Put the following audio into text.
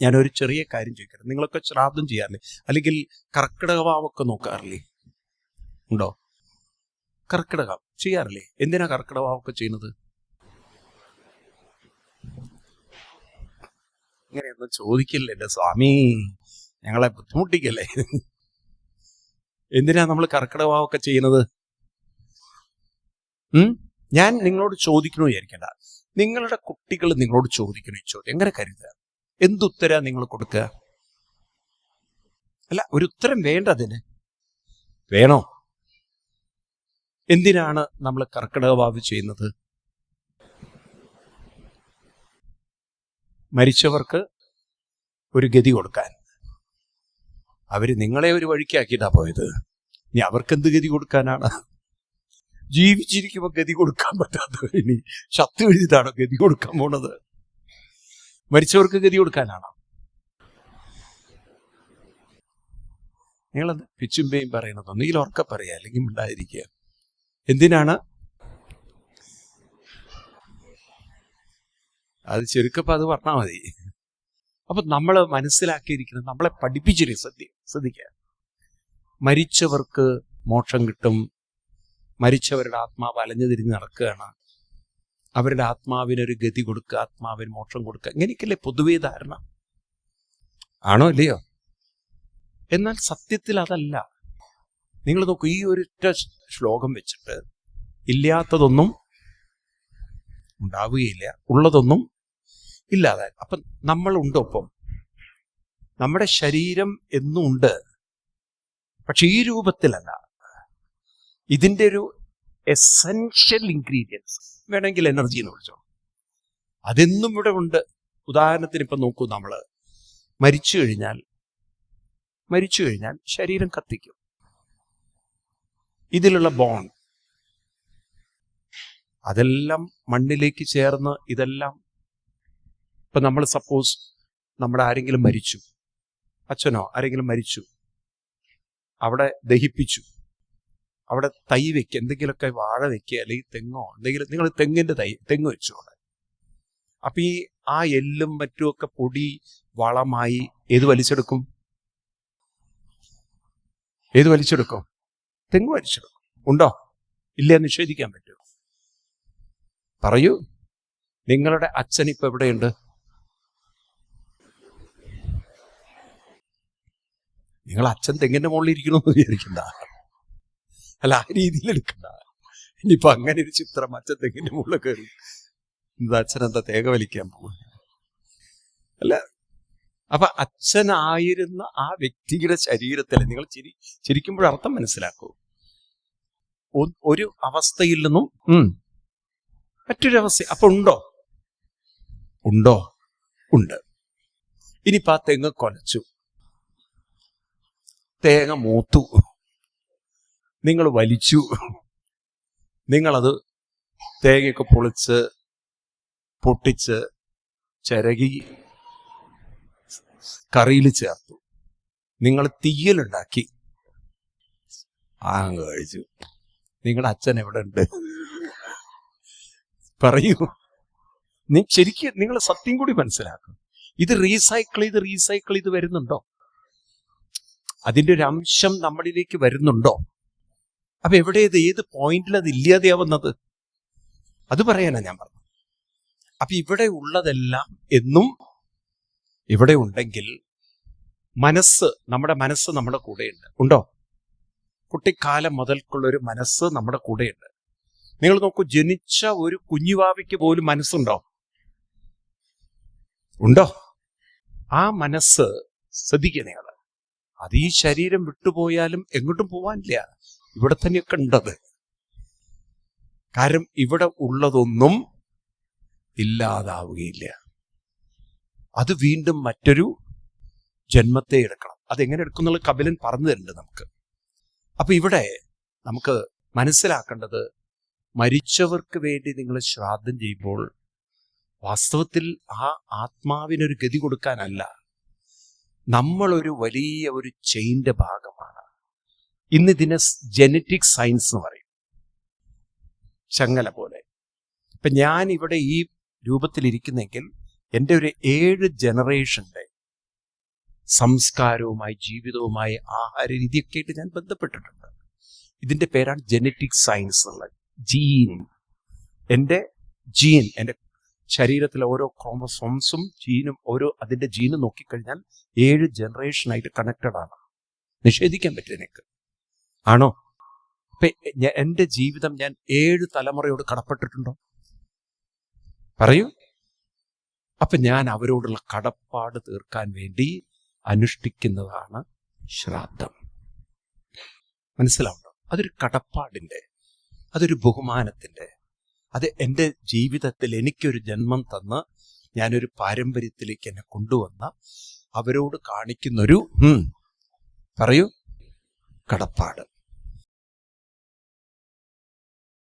ഞാനൊരു ചെറിയ കാര്യം ചോദിക്കട്ടെ, നിങ്ങളൊക്കെ ശ്രാദ്ധം ചെയ്യാറില്ലേ? അല്ലെങ്കിൽ കർക്കിടകവാവൊക്കെ നോക്കാറില്ലേ? ഉണ്ടോ? കർക്കിടകം ചെയ്യാറില്ലേ? എന്തിനാ കർക്കിടകവാവൊക്കെ ചെയ്യുന്നത്? ഇങ്ങനെയൊന്നും ചോദിക്കില്ലേ എൻ്റെ സ്വാമി, ഞങ്ങളെ ബുദ്ധിമുട്ടിക്കല്ലേ. എന്തിനാ നമ്മൾ കർക്കിടകവാവൊക്കെ ചെയ്യുന്നത്? ഞാൻ നിങ്ങളോട് ചോദിക്കണോ വിചാരിക്കണ്ട, നിങ്ങളുടെ കുട്ടികൾ നിങ്ങളോട് ചോദിക്കണോ ഈ ചോദ്യം എങ്ങനെ കരുതുക? എന്തുത്തരാ നിങ്ങൾ കൊടുക്കുക? അല്ല, ഒരു ഉത്തരം വേണ്ട, അതിന് വേണോ? എന്തിനാണ് നമ്മൾ കർക്കിടകവാവ് ചെയ്യുന്നത്? മരിച്ചവർക്ക് ഒരു ഗതി കൊടുക്കാൻ. അവര് നിങ്ങളെ ഒരു വഴിക്കാക്കിയിട്ടാ പോയത്, ഇനി അവർക്കെന്ത് ഗതി കൊടുക്കാനാണ്? ജീവിച്ചിരിക്കുമ്പോൾ ഗതി കൊടുക്കാൻ പറ്റാത്തവർ ഇനി ശത്രു എഴുതിയിട്ടാണോ ഗതി കൊടുക്കാൻ പോണത്? മരിച്ചവർക്ക് ഗതി കൊടുക്കാനാണോ? നിങ്ങളത് പിച്ചുമ്പയും പറയണത് ഒന്നുകിൽ ഉറക്കെ പറയുക, അല്ലെങ്കിൽ ഉണ്ടായിരിക്കുക. എന്തിനാണ് അത്? ചുരുക്കപ്പോൾ അത് പറഞ്ഞാൽ മതി. അപ്പൊ നമ്മൾ മനസ്സിലാക്കിയിരിക്കുന്നത്, നമ്മളെ പഠിപ്പിച്ചിരി ശ്രദ്ധിക്കുക. മരിച്ചവർക്ക് മോക്ഷം കിട്ടും, മരിച്ചവരുടെ ആത്മാവ് അലഞ്ഞു തിരിഞ്ഞ് നടക്കുകയാണ്, അവരുടെ ആത്മാവിനൊരു ഗതി കൊടുക്കുക, ആത്മാവിന് മോക്ഷം കൊടുക്കുക, ഇങ്ങനെയൊക്കെയല്ലേ പൊതുവേ ധാരണ. ആണോ അല്ലയോ? എന്നാൽ സത്യത്തിൽ അതല്ല. നിങ്ങൾ നോക്കൂ, ഈ ഒരൊറ്റ ശ്ലോകം വെച്ചിട്ട് ഇല്ലാത്തതൊന്നും ഉണ്ടാവുകയില്ല, ഉള്ളതൊന്നും ഇല്ലാതെ. അപ്പം നമ്മളുണ്ടോ? ഒപ്പം നമ്മുടെ ശരീരം എന്നും ഉണ്ട്, പക്ഷെ ഈ രൂപത്തിലല്ല. ഇതിൻ്റെ ഒരു എസെൻഷ്യൽ ഇൻഗ്രീഡിയൻസ്, വേണമെങ്കിൽ എനർജി എന്ന് വിളിച്ചോ, അതെന്നും ഇവിടെ ഉണ്ട്. ഉദാഹരണത്തിന് ഇപ്പം നോക്കൂ, നമ്മൾ മരിച്ചു കഴിഞ്ഞാൽ ശരീരം കത്തിക്കും. ഇതിലുള്ള ബോണ്ട് അതെല്ലാം മണ്ണിലേക്ക് ചേർന്ന്, ഇതെല്ലാം ഇപ്പൊ നമ്മൾ സപ്പോസ് നമ്മുടെ ആരെങ്കിലും മരിച്ചു, അച്ഛനോ ആരെങ്കിലും മരിച്ചു, അവിടെ ദഹിപ്പിച്ചു, അവിടെ തൈ വെക്കുക, എന്തെങ്കിലുമൊക്കെ വാഴ വെക്കുക, അല്ലെങ്കിൽ തെങ്ങോ എന്തെങ്കിലും, നിങ്ങൾ തെങ്ങിന്റെ തെങ്ങ് വെച്ചു അവിടെ. അപ്പൊ ആ എല്ലും മറ്റുമൊക്കെ പൊടി വളമായി ഏത് വലിച്ചെടുക്കും? തെങ്ങ് വലിച്ചെടുക്കും. ഉണ്ടോ? ഇല്ല, നിഷേധിക്കാൻ പറ്റുമോ? പറയൂ. നിങ്ങളുടെ അച്ഛൻ ഇപ്പൊ എവിടെയുണ്ട്? നിങ്ങൾ അച്ഛൻ തെങ്ങിന്റെ മുകളിൽ ഇരിക്കണമെന്ന് വിചാരിക്കണ്ട, അല്ല, ആ രീതിയിൽ എടുക്കണ്ട. ഇനിയിപ്പൊ അങ്ങനെ ഒരു ചിത്രം, അച്ഛൻ തെങ്ങിന്റെ മുകളിൽ കയറി അച്ഛനെന്താ തേങ്ങ വലിക്കാൻ പോകും? അല്ല. അപ്പൊ അച്ഛനായിരുന്ന ആ വ്യക്തിയുടെ ശരീരത്തിൽ നിങ്ങൾ ചിരിക്കുമ്പോഴർത്ഥം മനസ്സിലാക്കൂ. ഒരു അവസ്ഥയിൽ നിന്നും മറ്റൊരവസ്ഥ. അപ്പൊ ഉണ്ടോ? ഉണ്ട്. ഇനിയിപ്പോ ആ തെങ്ങ് കൊലച്ചു, തേങ്ങ മൂത്തു, നിങ്ങൾ വലിച്ചു, നിങ്ങളത് തേങ്ങയൊക്കെ പൊട്ടിച്ച് ചിരകി കറിയിൽ ചേർത്തു, നിങ്ങൾ തീയലുണ്ടാക്കി കഴിച്ചു. നിങ്ങളുടെ അച്ഛൻ എവിടെ ഉണ്ട്? പറയൂ. ശരിക്കും നിങ്ങൾ സത്യം കൂടി മനസ്സിലാക്കും. ഇത് റീസൈക്കിൾ ചെയ്ത് വരുന്നുണ്ടോ? അതിൻ്റെ ഒരു അംശം നമ്മളിലേക്ക് വരുന്നുണ്ടോ? അപ്പൊ എവിടെയത്, ഏത് പോയിന്റിൽ അത് ഇല്ലാതെയാവുന്നത്? അത് പറയാനാ ഞാൻ പറഞ്ഞത്. അപ്പൊ ഇവിടെ ഉള്ളതെല്ലാം എന്നും ഇവിടെ ഉണ്ടെങ്കിൽ നമ്മുടെ മനസ്സ് നമ്മുടെ കൂടെയുണ്ട്. ഉണ്ടോ? കുട്ടിക്കാലം മുതൽക്കുള്ളൊരു മനസ്സ് നമ്മുടെ കൂടെയുണ്ട്. നിങ്ങൾ നോക്കൂ, ജനിച്ച ഒരു കുഞ്ഞുവാവിക്ക് പോലും മനസ്സുണ്ടോ? ഉണ്ടോ? ആ മനസ്സ് ശ്രദ്ധിക്കുക നിങ്ങൾ. അത് ഈ ശരീരം വിട്ടുപോയാലും എങ്ങോട്ടും പോവാനില്ല, ഇവിടെ തന്നെയൊക്കെ ഉണ്ടത്. കാരണം ഇവിടെ ഉള്ളതൊന്നും ഇല്ലാതാവുകയില്ല. അത് വീണ്ടും മറ്റൊരു ജന്മത്തെ എടുക്കണം. അതെങ്ങനെ എടുക്കുന്നുള്ള കപിലൻ പറഞ്ഞു തരുന്നുണ്ട് നമുക്ക്. അപ്പൊ ഇവിടെ നമുക്ക് മനസ്സിലാക്കേണ്ടത്, മരിച്ചവർക്ക് വേണ്ടി നിങ്ങൾ ശ്രാദ്ധം ചെയ്യുമ്പോൾ വാസ്തവത്തിൽ ആ ആത്മാവിനൊരു ഗതി കൊടുക്കാനല്ല, നമ്മളൊരു വലിയ ഒരു ചെയിൻ്റെ ഭാഗമാണ്. ഇന്നിതിനെ ജനറ്റിക് സയൻസ് എന്ന് പറയും, ചങ്ങല പോലെ. ഇപ്പം ഞാൻ ഇവിടെ ഈ രൂപത്തിലിരിക്കുന്നെങ്കിൽ എൻ്റെ ഒരു 7 ജനറേഷൻ്റെ സംസ്കാരവുമായി, ജീവിതവുമായി, ആഹാര രീതിയൊക്കെ ആയിട്ട് ഞാൻ ബന്ധപ്പെട്ടിട്ടുണ്ട്. ഇതിൻ്റെ പേരാണ് ജനറ്റിക് സയൻസ് എന്നുള്ളത്. ജീൻ, എൻ്റെ ശരീരത്തിലെ ഓരോ ക്രോമസോംസും ജീനും അതിൻ്റെ ജീനും നോക്കിക്കഴിഞ്ഞാൽ 7 ജനറേഷനായിട്ട് കണക്റ്റഡ് ആണ്. നിഷേധിക്കാൻ പറ്റും എനിക്ക്. ആണോ? അപ്പൊ എൻ്റെ ജീവിതം ഞാൻ 7 തലമുറയോട് കടപ്പെട്ടിട്ടുണ്ടോ? പറയൂ. അപ്പൊ ഞാൻ അവരോടുള്ള കടപ്പാട് തീർക്കാൻ വേണ്ടി അനുഷ്ഠിക്കുന്നതാണ് ശ്രാദ്ധം. മനസ്സിലാവുണ്ടോ? അതൊരു കടപ്പാടിൻ്റെ, അതൊരു ബഹുമാനത്തിൻ്റെ, അത് എൻ്റെ ജീവിതത്തിൽ എനിക്കൊരു ജന്മം തന്ന് ഞാനൊരു പാരമ്പര്യത്തിലേക്ക് എന്നെ കൊണ്ടുവന്ന അവരോട് കാണിക്കുന്നൊരു പറയൂ കടപ്പാട്.